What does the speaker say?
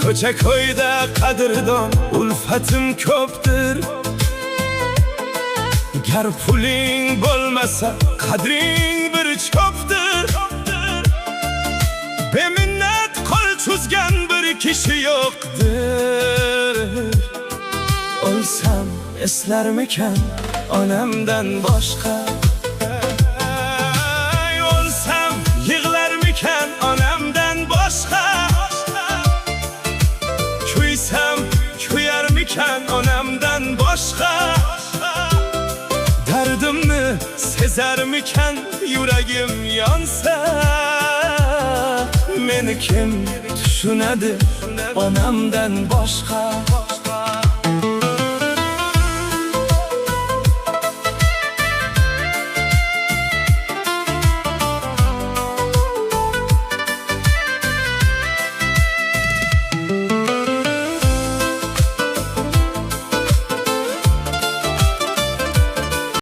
Ko'cha ko'yda qadrdon ulfatim ko'pdir. Gar puling bo'lmasa qadring bir cho'pdir. Beminnat qo'l cho'zgan bir kishi yo'qdir. O'lsam eslarmikan onamdan boshqa? O'lsam yig'larmikan onamdan boshqa? Kuysam kuyarmikan onamdan boshqa? Dardimni sezarmikan yuragim yonsa? Meni kim tushunadi onamdan boshqa?